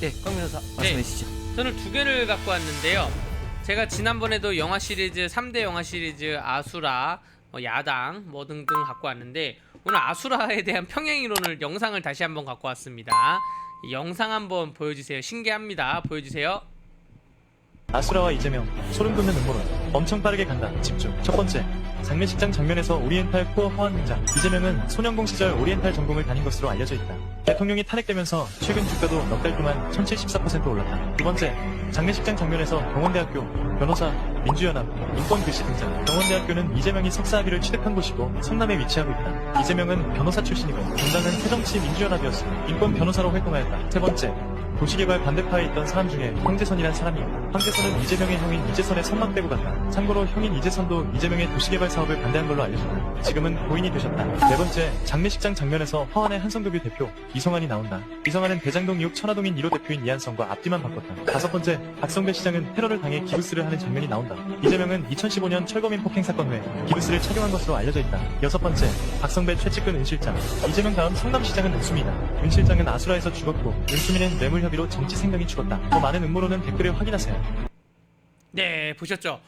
네, 강 변호사 말씀해 주시죠. 저는 두 개를 갖고 왔는데요. 제가 지난번에도 영화 시리즈 3대 영화 시리즈 아수라, 야당 뭐 등등 갖고 왔는데 오늘 아수라에 대한 평행 이론을 영상을 다시 한번 갖고 왔습니다. 이 영상 한번 보여주세요. 신기합니다. 보여주세요. 아수라와 이재명, 소름 돋는 음모론. 엄청 빠르게 간다. 집중. 첫 번째, 장례식장 장면에서 오리엔탈 코어 화환 등장. 이재명은 소년공 시절 오리엔탈 전공을 다닌 것으로 알려져 있다. 대통령이 탄핵되면서 최근 주가도 넉 달 동안 1074% 올랐다. 두 번째, 장례식장 장면에서 경원대학교, 변호사, 민주연합, 인권글씨 등장. 경원대학교는 이재명이 석사학위를 취득한 곳이고 성남에 위치하고 있다. 이재명은 변호사 출신이고 정당은 새정치민주연합이었으며 인권 변호사로 활동하였다. 세 번째, 도시개발 반대파에 있던 사람 중에 황재선이란 사람이다. 황재선은 이재명의 형인 이재선의 선망 빼고 갔다. 참고로 형인 이재선도 이재명의 도시개발 사업을 반대한 걸로 알려졌다. 지금은 고인이 되셨다. 네 번째, 장례식장 장면에서 화환의 한성교뷰 대표 이성환이 나온다. 이성환은 대장동 이후 천화동인 1호 대표인 이한성과 앞뒤만 바꿨다. 다섯 번째, 박성배 시장은 테러를 당해 기부스를 하는 장면이 나온다. 이재명은 2015년 철거민 폭행 사건 후에 기부스를 착용한 것으로 알려져 있다. 여섯 번째, 박성배 최측근 은실장. 이재명 다음 성남시장은 은수미다. 은실장은 아수라에서 죽었고 은수미는 뇌물 협의로 정치 생명이 죽었다. 더 많은 음모론은 댓글에 확인하세요. 네, 보셨죠?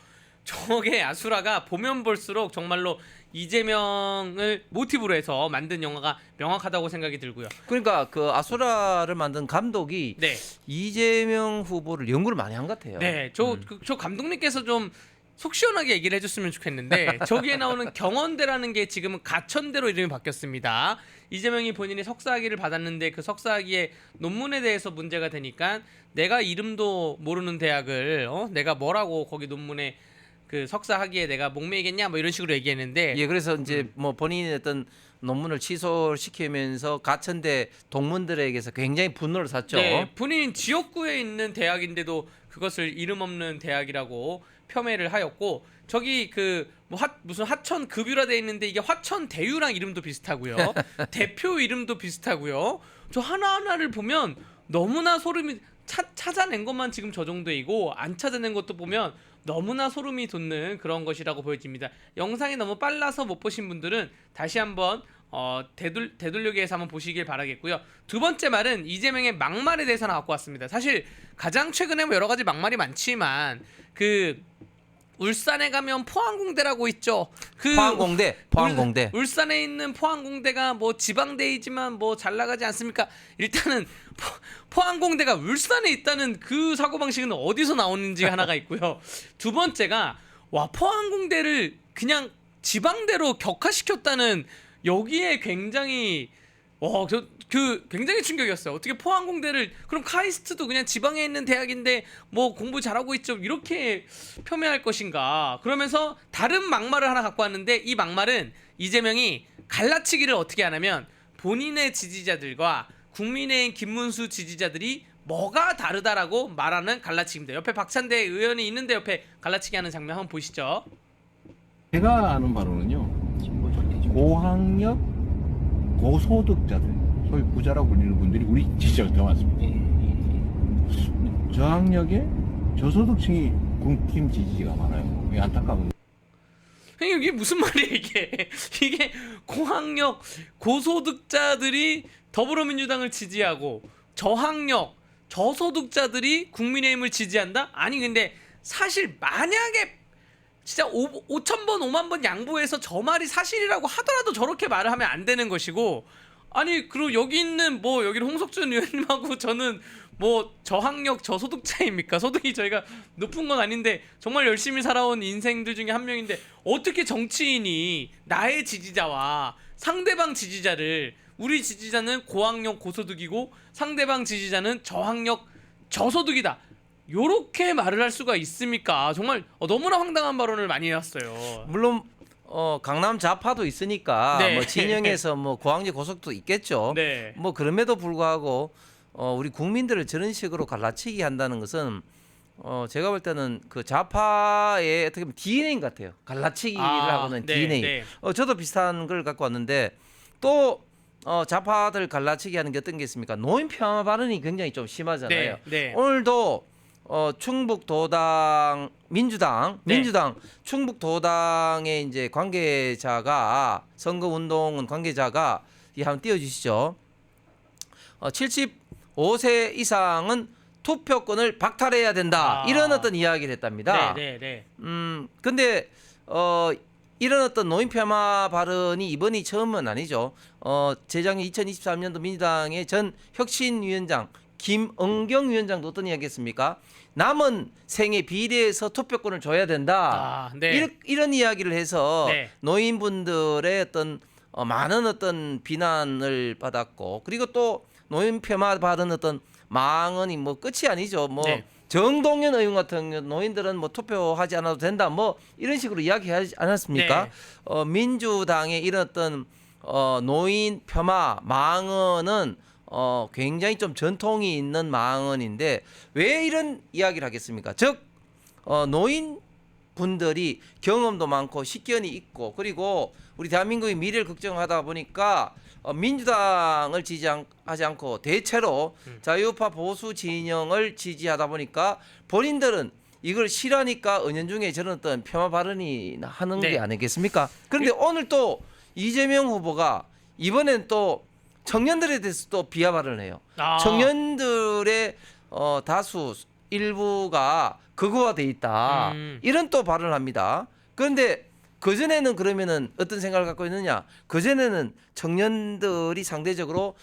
저게 아수라가 보면 볼수록 정말로 이재명을 모티브로 해서 만든 영화가 명확하다고 생각이 들고요. 그러니까 그 아수라를 만든 감독이 네, 이재명 후보를 연구를 많이 한 것 같아요. 네, 저 감독님께서 좀 속 시원하게 얘기를 해줬으면 좋겠는데 저기에 나오는 경원대라는 게 지금은 가천대로 이름이 바뀌었습니다. 이재명이 본인이 석사학위를 받았는데 그 석사학위의 논문에 대해서 문제가 되니까 내가 이름도 모르는 대학을 내가 뭐라고 거기 논문에 그 석사학위에 내가 목매이겠냐 뭐 이런 식으로 얘기했는데 예, 그래서 이제 뭐 본인이 어떤 논문을 취소시키면서 가천대 동문들에게서 굉장히 분노를 샀죠. 네, 본인 지역구에 있는 대학인데도 그것을 이름 없는 대학이라고 폄훼를 하였고 저기 그 뭐 무슨 하천 급유라 돼 있는데 이게 화천 대유랑 이름도 비슷하고요. 대표 이름도 비슷하고요. 저 하나하나를 보면 너무나 소름이 찾아낸 것만 지금 저 정도이고 안 찾아낸 것도 보면 너무나 소름이 돋는 그런 것이라고 보여집니다. 영상이 너무 빨라서 못 보신 분들은 다시 한번 되돌리기 위해서 한번 보시길 바라겠고요. 두 번째 말은 이재명의 막말에 대해서 하나 갖고 왔습니다. 사실 가장 최근에 뭐 여러 가지 막말이 많지만 그 울산에 가면 포항공대라고 있죠. 그 포항공대. 울산에 있는 포항공대가 뭐 지방대이지만 뭐 잘 나가지 않습니까? 일단은 포항공대가 울산에 있다는 그 사고방식은 어디서 나오는지 하나가 있고요. 두 번째가 와 포항공대를 그냥 지방대로 격화시켰다는 여기에 굉장히 굉장히 충격이었어요. 어떻게 포항공대를 그럼 카이스트도 그냥 지방에 있는 대학인데 뭐 공부 잘하고 있죠 이렇게 폄훼할 것인가. 그러면서 다른 막말을 하나 갖고 왔는데 이 막말은 이재명이 갈라치기를 어떻게 하냐면 본인의 지지자들과 국민의힘 김문수 지지자들이 뭐가 다르다라고 말하는 갈라치기입니다. 옆에 박찬대 의원이 있는데 옆에 갈라치기 하는 장면 한번 보시죠. 제가 아는 바로는요, 고학력 고소득자들, 소위 부자라고 불리는 분들이 우리 지지자가 더 많습니다. 저학력의 저소득층이 국힘 지지가 많아요. 이게 안타까운. 이게 무슨 말이에요 이게 고학력 고소득자들이 더불어민주당을 지지하고 저학력 저소득자들이 국민의힘을 지지한다? 아니 근데 사실 만약에 진짜 5,000번 5만 번 양보해서 저 말이 사실이라고 하더라도 저렇게 말을 하면 안 되는 것이고 아니 그리고 여기 있는 뭐 여기는 홍석준 의원님하고 저는 뭐 저학력 저소득자입니까? 소득이 저희가 높은 건 아닌데 정말 열심히 살아온 인생들 중에 한 명인데 어떻게 정치인이 나의 지지자와 상대방 지지자를 우리 지지자는 고학력 고소득이고 상대방 지지자는 저학력 저소득이다 요렇게 말을 할 수가 있습니까? 정말 너무나 황당한 발언을 많이 해왔어요. 물론 강남 좌파도 있으니까 네. 뭐 진영에서 뭐 고학력 고속도 있겠죠. 네. 뭐 그럼에도 불구하고 우리 국민들을 저런 식으로 갈라치기 한다는 것은 제가 볼 때는 그 좌파의 어떻게 보면 DNA인 것 같아요. 갈라치기를 하고는 네, DNA. 네. 저도 비슷한 걸 갖고 왔는데 또 좌파들 갈라치기 하는 게 어떤 게 있습니까? 노인 폄하 발언이 굉장히 좀 심하잖아요. 네, 네. 오늘도 충북도당 민주당 충북도당의 이제 관계자가 선거운동은 관계자가 한번 띄워주시죠. 5세 이상은 투표권을 박탈해야 된다. 아. 이런 어떤 이야기를 했답니다. 네. 근데 이런 어떤 노인 폄하 발언이 이번이 처음은 아니죠. 재작년 2023년도 민주당의 전 혁신위원장 김은경 위원장도 어떤 이야기했습니까? 남은 생에 비례해서 투표권을 줘야 된다. 네. 이런 이야기를 해서 네. 노인분들의 어떤 많은 어떤 비난을 받았고, 그리고 또 노인 폄하 발언 어떤 망언이 뭐 끝이 아니죠. 뭐 네. 정동연 의원 같은 경우 노인들은 뭐 투표하지 않아도 된다. 뭐 이런 식으로 이야기하지 않았습니까? 네. 민주당의 이런 어떤 노인 폄하 망언은 굉장히 좀 전통이 있는 망언인데 왜 이런 이야기를 하겠습니까? 즉 노인 분들이 경험도 많고 식견이 있고, 그리고 우리 대한민국의 미래를 걱정하다 보니까 민주당을 지지하지 않고 대체로 자유파 보수 진영을 지지하다 보니까 본인들은 이걸 싫어하니까 은연중에 저런 어떤 폄하 발언이 하는 네. 게 아니겠습니까? 그런데 오늘 또 이재명 후보가 이번엔 또 청년들에 대해서 또 비하 발언을 해요. 청년들의 다수 일부가 극우화돼 있다. 이런 또 발언을 합니다. 그런데 그전에는 그러면은 어떤 생각을 갖고 있느냐? 그전에는 청년들이 상대적으로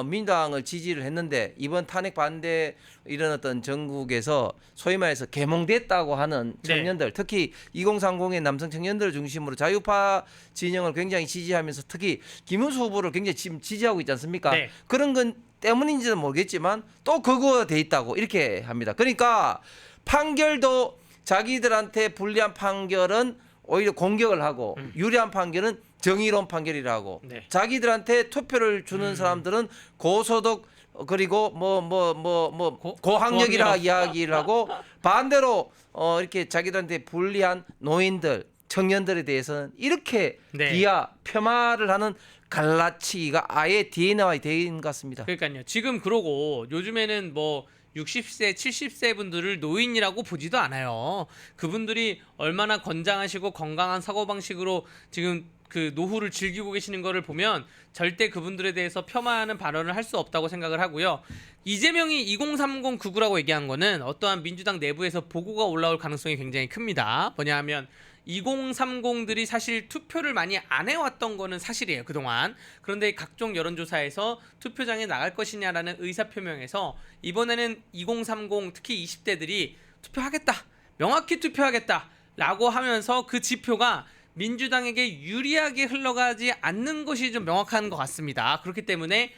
민주당을 지지를 했는데 이번 탄핵 반대 이런 어떤 전국에서 소위 말해서 계몽됐다고 하는 청년들, 특히 2030의 남성 청년들을 중심으로 자유파 진영을 굉장히 지지하면서 특히 김문수 후보를 굉장히 지금 지지하고 있지 않습니까? 네. 그런 건 때문인지는 모르겠지만 또 극우화돼 있다고 이렇게 합니다. 그러니까 판결도 자기들한테 불리한 판결은 오히려 공격을 하고 유리한 판결은 정의로운 판결이라고. 네. 자기들한테 투표를 주는 사람들은 고소득 그리고 고학력이라 고학력. 이야기를 하고 반대로 이렇게 자기들한테 불리한 노인들, 청년들에 대해서는 이렇게 네. 비하, 폄하를 하는 갈라치기가 아예 DNA가 된 것 같습니다. 그러니까요. 지금 그러고 요즘에는 뭐 60세, 70세 분들을 노인이라고 보지도 않아요. 그분들이 얼마나 건장하시고 건강한 사고방식으로 지금 그 노후를 즐기고 계시는 거를 보면 절대 그분들에 대해서 폄하하는 발언을 할 수 없다고 생각을 하고요. 이재명이 2030 극우라고 얘기한 거는 어떠한 민주당 내부에서 보고가 올라올 가능성이 굉장히 큽니다. 뭐냐 하면 2030들이 사실 투표를 많이 안 해왔던 거는 사실이에요, 그동안. 그런데 각종 여론조사에서 투표장에 나갈 것이냐라는 의사표명에서 이번에는 2030 특히 20대들이 투표하겠다, 명확히 투표하겠다 라고 하면서 그 지표가 민주당에게 유리하게 흘러가지 않는 것이 좀 명확한 것 같습니다. 그렇기 때문에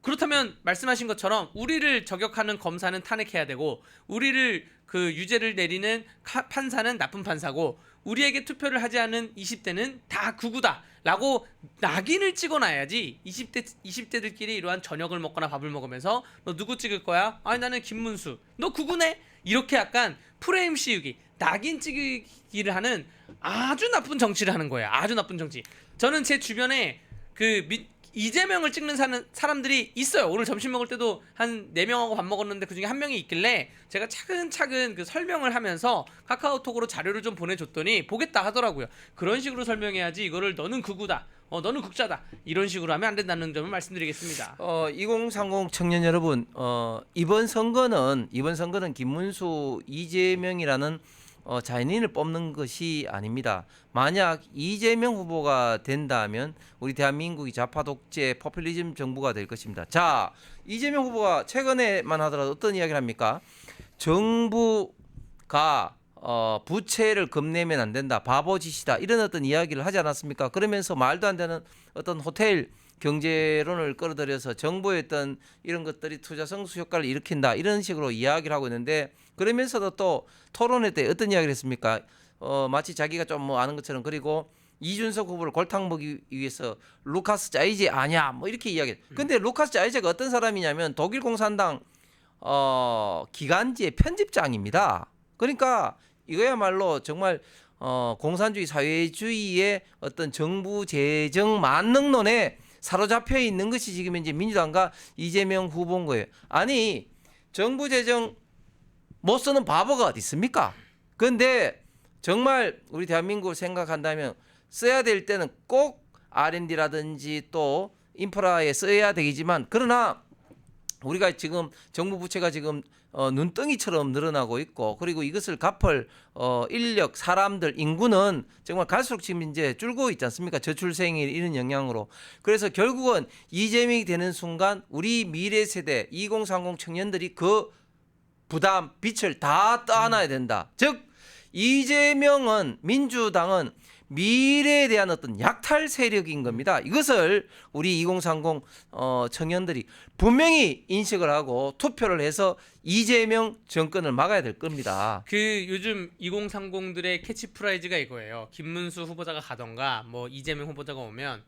그렇다면 말씀하신 것처럼 우리를 저격하는 검사는 탄핵해야 되고 우리를 그 유죄를 내리는 판사는 나쁜 판사고 우리에게 투표를 하지 않은 20대는 다 극우다 라고 낙인을 찍어놔야지 20대들끼리 이러한 저녁을 먹거나 밥을 먹으면서 너 누구 찍을 거야? 아니 나는 김문수. 너 극우네? 이렇게 약간 프레임 씌우기, 낙인 찍기를 하는 아주 나쁜 정치를 하는 거예요. 아주 나쁜 정치. 저는 제 주변에 이재명을 찍는 사람들이 있어요. 오늘 점심 먹을 때도 한 4명하고 밥 먹었는데 그중에 한 명이 있길래 제가 차근차근 그 설명을 하면서 카카오톡으로 자료를 좀 보내줬더니 보겠다 하더라고요. 그런 식으로 설명해야지 이거를 너는 극우다, 너는 극자다 이런 식으로 하면 안 된다는 점을 말씀드리겠습니다. 2030 청년 여러분, 이번 선거는 김문수, 이재명이라는 자연인을 뽑는 것이 아닙니다. 만약 이재명 후보가 된다면 우리 대한민국이 좌파 독재 포퓰리즘 정부가 될 것입니다. 자, 이재명 후보가 최근에만 하더라도 어떤 이야기를 합니까? 정부가 부채를 겁내면 안 된다, 바보짓이다 이런 어떤 이야기를 하지 않았습니까? 그러면서 말도 안 되는 어떤 호텔 경제론을 끌어들여서 정부의 어떤 이런 것들이 투자 성수 효과를 일으킨다 이런 식으로 이야기를 하고 있는데, 그러면서도 또 토론회 때 어떤 이야기를 했습니까? 마치 자기가 좀 뭐 아는 것처럼, 그리고 이준석 후보를 골탕 먹기 위해서 루카스 자이제 아냐 뭐 이렇게 이야기해. 근데 루카스 자이제가 어떤 사람이냐면 독일 공산당 기간지의 편집장입니다. 그러니까 이거야말로 정말 공산주의 사회주의의 어떤 정부 재정 만능론에 사로잡혀 있는 것이 지금 이제 민주당과 이재명 후보인 거예요. 아니, 정부 재정 못 쓰는 바보가 어디 있습니까? 그런데 정말 우리 대한민국을 생각한다면 써야 될 때는 꼭 R&D라든지 또 인프라에 써야 되겠지만, 그러나 우리가 지금 정부 부채가 지금 눈덩이처럼 늘어나고 있고 그리고 이것을 갚을 인력, 사람들, 인구는 정말 갈수록 지금 이제 줄고 있지 않습니까? 저출생이 이런 영향으로. 그래서 결국은 이재명이 되는 순간 우리 미래 세대 2030 청년들이 그 부담, 빚을 다 떠안아야 된다. 즉 이재명은 민주당은 미래에 대한 어떤 약탈 세력인 겁니다. 이것을 우리 2030 청년들이 분명히 인식을 하고 투표를 해서 이재명 정권을 막아야 될 겁니다. 그 요즘 2030들의 캐치프라이즈가 이거예요. 김문수 후보자가 가던가 뭐 이재명 후보자가 오면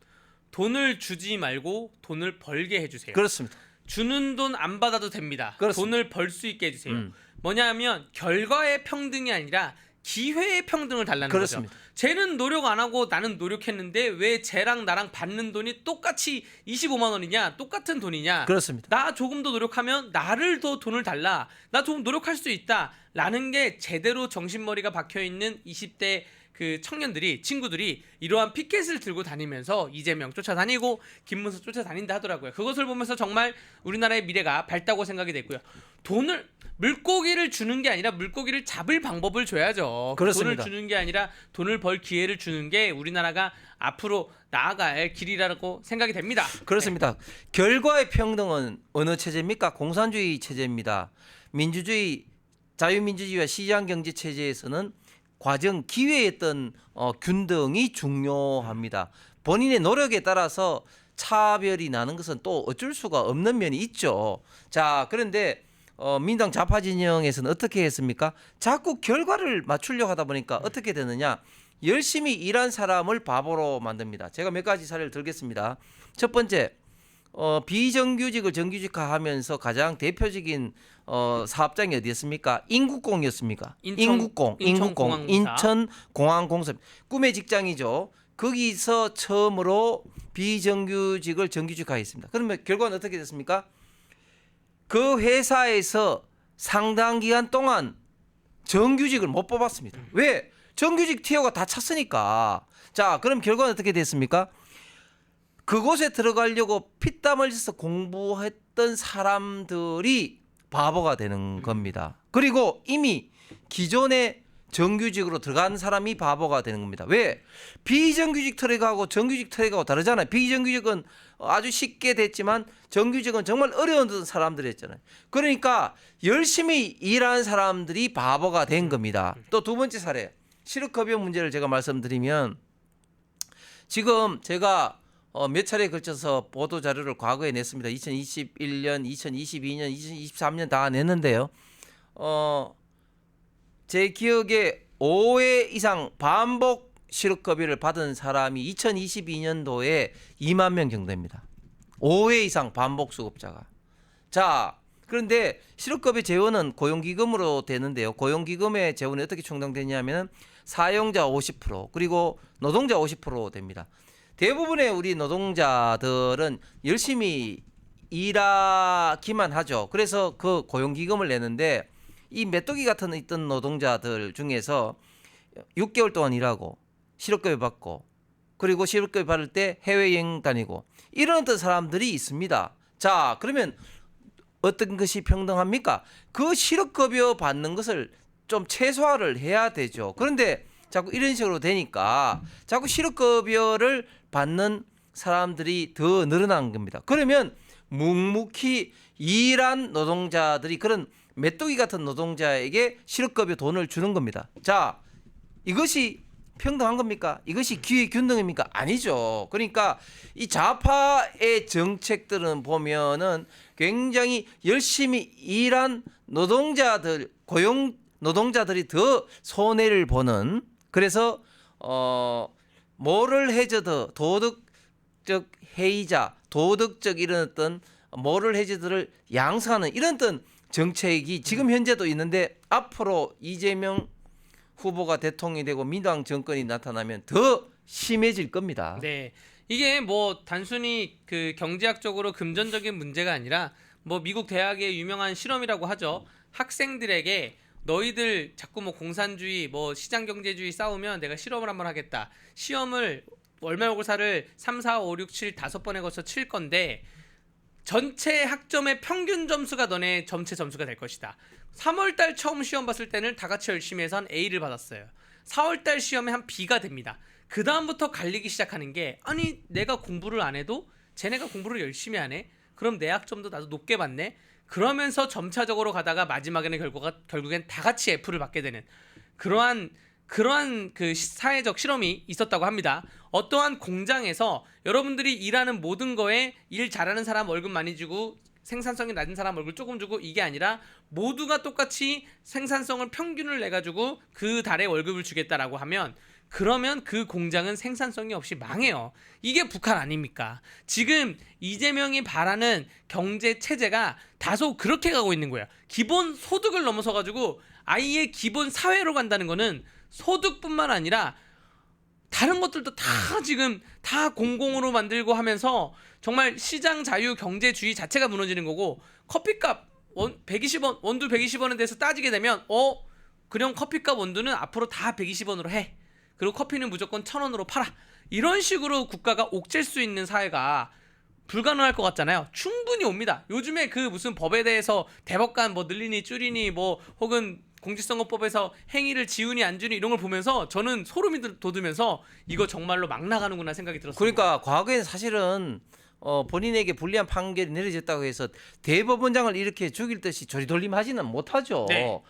돈을 주지 말고 돈을 벌게 해주세요. 그렇습니다. 주는 돈 안 받아도 됩니다. 그렇습니다. 돈을 벌 수 있게 해주세요. 뭐냐면 결과의 평등이 아니라 기회의 평등을 달라는 그렇습니다. 거죠. 쟤는 노력 안 하고 나는 노력했는데 왜 쟤랑 나랑 받는 돈이 똑같이 25만 원이냐? 똑같은 돈이냐? 그렇습니다. 나 조금 더 노력하면 나를 더 돈을 달라. 나 조금 노력할 수 있다. 라는 게 제대로 정신머리가 박혀있는 20대 그 청년들이 친구들이 이러한 피켓을 들고 다니면서 이재명 쫓아다니고 김문수 쫓아다닌다 하더라고요. 그것을 보면서 정말 우리나라의 미래가 밝다고 생각이 됐고요. 돈을 물고기를 주는 게 아니라 물고기를 잡을 방법을 줘야죠. 그렇습니다. 돈을 주는 게 아니라 돈을 벌 기회를 주는 게 우리나라가 앞으로 나아갈 길이라고 생각이 됩니다. 그렇습니다. 결과의 평등은 어느 체제입니까? 공산주의 체제입니다. 민주주의, 자유민주주의와 시장경제 체제에서는 과정, 기회의 어떤 균등이 중요합니다. 본인의 노력에 따라서 차별이 나는 것은 또 어쩔 수가 없는 면이 있죠. 자, 그런데 민당 좌파 진영에서는 어떻게 했습니까? 자꾸 결과를 맞추려고 하다 보니까 어떻게 되느냐? 열심히 일한 사람을 바보로 만듭니다. 제가 몇 가지 사례를 들겠습니다. 첫 번째, 비정규직을 정규직화하면서 가장 대표적인 사업장이 어디였습니까? 인국공이었습니까? 인국공, 인천공항공사. 꿈의 직장이죠. 거기서 처음으로 비정규직을 정규직화했습니다. 그러면 결과는 어떻게 됐습니까? 그 회사에서 상당 기간 동안 정규직을 못 뽑았습니다. 왜? 정규직 티오가 다 찼으니까. 자, 그럼 결과는 어떻게 됐습니까? 그곳에 들어가려고 피땀 흘려서 공부했던 사람들이 바보가 되는 겁니다. 그리고 이미 기존에 정규직으로 들어간 사람이 바보가 되는 겁니다. 왜? 비정규직 트랙하고 정규직 트랙하고 다르잖아요. 비정규직은 아주 쉽게 됐지만 정규직은 정말 어려운 사람들이었잖아요. 그러니까 열심히 일하는 사람들이 바보가 된 겁니다. 또 두 번째 사례, 실업급여 문제를 제가 말씀드리면 지금 제가 몇 차례에 걸쳐서 보도 자료를 과거에 냈습니다. 2021년, 2022년, 2023년 다 냈는데요. 제 기억에 5회 이상 반복 실업급여를 받은 사람이 2022년도에 2만 명 정도입니다. 5회 이상 반복 수급자가. 자, 그런데 실업급여 재원은 고용기금으로 되는데요. 고용기금의 재원이 어떻게 충당되냐면 사용자 50% 그리고 노동자 50% 됩니다. 대부분의 우리 노동자들은 열심히 일하기만 하죠. 그래서 그 고용기금을 내는데 이 메뚜기 같은 있던 노동자들 중에서 6개월 동안 일하고 실업급여 받고 그리고 실업급여 받을 때 해외여행 다니고 이런 어떤 사람들이 있습니다. 자, 그러면 어떤 것이 평등합니까? 그 실업급여 받는 것을 좀 최소화를 해야 되죠. 그런데 자꾸 이런 식으로 되니까 자꾸 실업급여를 받는 사람들이 더 늘어난 겁니다. 그러면 묵묵히 일한 노동자들이 그런 메뚜기 같은 노동자에게 실업급여 돈을 주는 겁니다. 자, 이것이 평등한 겁니까? 이것이 기회균등입니까? 아니죠. 그러니까 이 좌파의 정책들은 보면은 굉장히 열심히 일한 노동자들, 고용 노동자들이 더 손해를 보는, 그래서 모럴 해저드, 도덕적 해이자, 도덕적 이런 어떤 모럴 해저드를 양성하는 이런 어떤 정책이 지금 현재도 있는데 앞으로 이재명 후보가 대통령이 되고 민주당 정권이 나타나면 더 심해질 겁니다. 네, 이게 뭐 단순히 그 경제학적으로 금전적인 문제가 아니라 뭐 미국 대학의 유명한 실험이라고 하죠. 학생들에게 너희들 자꾸 뭐 공산주의, 뭐 시장경제주의 싸우면 내가 실험을 한번 하겠다. 시험을 월말고사를 3, 4, 5, 6, 7 5번에 걸쳐 칠 건데 전체 학점의 평균 점수가 너네 전체 점수가 될 것이다. 3월달 처음 시험 봤을 때는 다 같이 열심히 해서 한 A를 받았어요. 4월달 시험에 한 B가 됩니다. 그 다음부터 갈리기 시작하는 게 아니 내가 공부를 안 해도 쟤네가 공부를 열심히 하네. 그럼 내 학점도 나도 높게 받네. 그러면서 점차적으로 가다가 마지막에는 결국엔 다 같이 F를 받게 되는 그러한 그 사회적 실험이 있었다고 합니다. 어떠한 공장에서 여러분들이 일하는 모든 거에 일 잘하는 사람 월급 많이 주고 생산성이 낮은 사람 월급 조금 주고 이게 아니라 모두가 똑같이 생산성을 평균을 내가지고 그 달에 월급을 주겠다라고 하면 그러면 그 공장은 생산성이 없이 망해요. 이게 북한 아닙니까? 지금 이재명이 바라는 경제 체제가 다소 그렇게 가고 있는 거예요. 기본 소득을 넘어서 가지고 아예 기본 사회로 간다는 거는 소득뿐만 아니라 다른 것들도 다 지금 다 공공으로 만들고 하면서 정말 시장 자유 경제주의 자체가 무너지는 거고 커피값 120원 원두 120원에 대해서 따지게 되면 그냥 커피값 원두는 앞으로 다 120원으로 해. 그리고 커피는 무조건 1,000원으로 팔아. 이런 식으로 국가가 옥죄일 수 있는 사회가 불가능할 것 같잖아요. 충분히 옵니다. 요즘에 그 무슨 법에 대해서 대법관 뭐 늘리니 줄이니 뭐 혹은 공직선거법에서 행위를 지우니 안 주니 이런 걸 보면서 저는 소름이 돋으면서 이거 정말로 막 나가는구나 생각이 들었어요. 그러니까 과거에는 사실은 본인에게 불리한 판결이 내려졌다고 해서 대법원장을 이렇게 죽일 듯이 조리돌림하지는 못하죠. 네.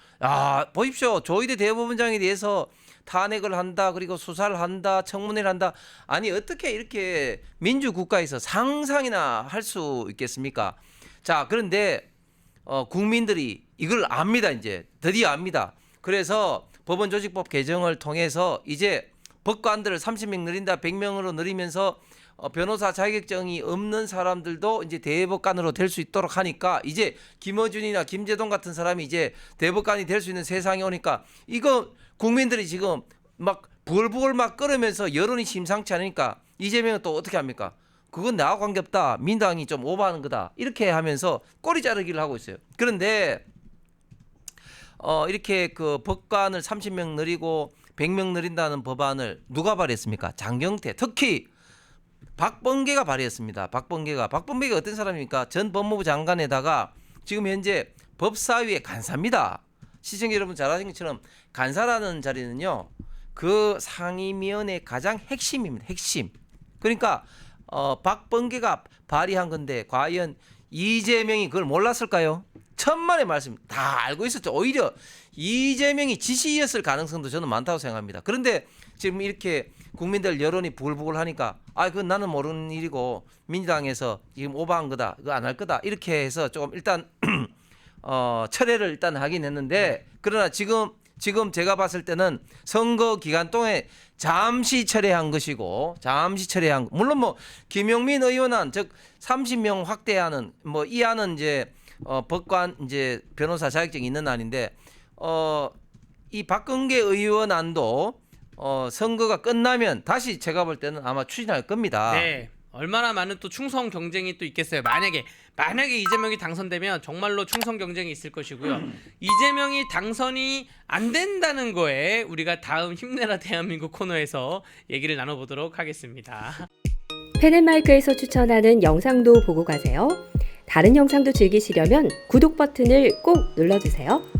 보십시오. 조희대 대법원장에 대해서 탄핵을 한다, 그리고 수사를 한다, 청문회를 한다. 아니 어떻게 이렇게 민주국가에서 상상이나 할 수 있겠습니까? 자, 그런데 국민들이 이걸 압니다. 이제 드디어 압니다. 그래서 법원조직법 개정을 통해서 이제 법관들을 30명 늘린다, 100명으로 늘리면서 변호사 자격증이 없는 사람들도 이제 대법관으로 될 수 있도록 하니까 이제 김어준이나 김재동 같은 사람이 이제 대법관이 될 수 있는 세상이 오니까 이거 국민들이 지금 막 부글부글 막 끓으면서 여론이 심상치 않으니까 이재명은 또 어떻게 합니까? 그건 나와 관계없다. 민당이 좀 오버하는 거다. 이렇게 하면서 꼬리 자르기를 하고 있어요. 그런데 이렇게 그 법관을 30명 늘리고 100명 늘린다는 법안을 누가 발의했습니까? 장경태. 특히 박범계가 발의했습니다. 박범계가 어떤 사람입니까? 전 법무부 장관에다가 지금 현재 법사위의 간사입니다. 시청자 여러분 잘 아시는 것처럼 간사라는 자리는요, 그 상임위원회 가장 핵심입니다. 핵심. 그러니까 박범계가 발의한 건데 과연 이재명이 그걸 몰랐을까요? 천만의 말씀 다 알고 있었죠. 오히려 이재명이 지시였을 가능성도 저는 많다고 생각합니다. 그런데 지금 이렇게 국민들 여론이 부글부글 하니까 그건 나는 모르는 일이고 민주당에서 지금 오버한 거다, 그거 안 할 거다 이렇게 해서 조금 일단 철회를 일단 하긴 했는데, 그러나 지금 제가 봤을 때는 선거 기간 동안에 잠시 철회한 것이고, 물론 뭐 김용민 의원안 즉 30명 확대하는 뭐 이 안은 이제 법관 이제 변호사 자격증이 있는 안인데 이 박근계 의원안도 선거가 끝나면 다시 제가 볼 때는 아마 추진할 겁니다. 네. 얼마나 많은 또 충성 경쟁이 또 있겠어요. 만약에 이재명이 당선되면 정말로 충성 경쟁이 있을 것이고요. 이재명이 당선이 안 된다는 거에 우리가 다음 힘내라 대한민국 코너에서 얘기를 나눠보도록 하겠습니다. 펜앤마이크에서 추천하는 영상도 보고 가세요. 다른 영상도 즐기시려면 구독 버튼을 꼭 눌러주세요.